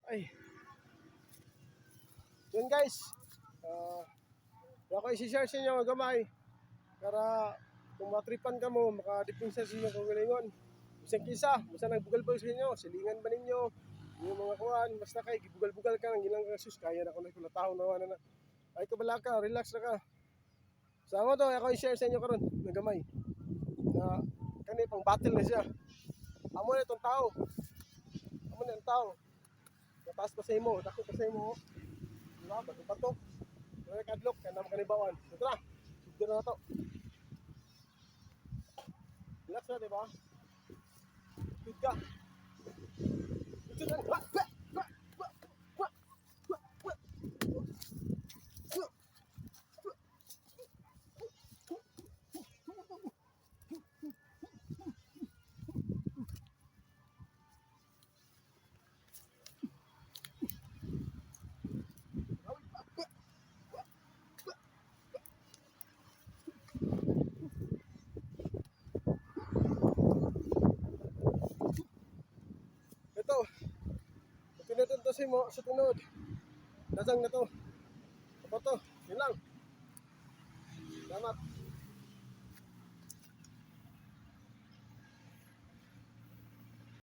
Ay, yun guys. Ako isi-share sa inyo gamay para kung matripan ka mo, makadipinsa sa inyo kagalingon. Bisang kisa, basta nagbugal-bugal sa inyo, silingan ba ninyo, yung mga kuhan, basta kay gibugal-bugal ka, ng ilang kasus, kaya na kung nagkulatahon na na. Ay kabala ka, relax na ka. Sama to, ako i-share sa inyo karon ng gamay. Na kani pang battle na siya. Amo na itong tao. Amo na itong tao. Mataas pa sa imo, dako pa sa imo. Diba? Bato-bato. Kaya kadlok, kaya naman kanibawan. Ito na, sugdo na to. Relax na, diba? Sugdo ka. Ito na, ito. Pinutun to sa imo, sa tunod. Dasang na to. Apa to? Yun lang.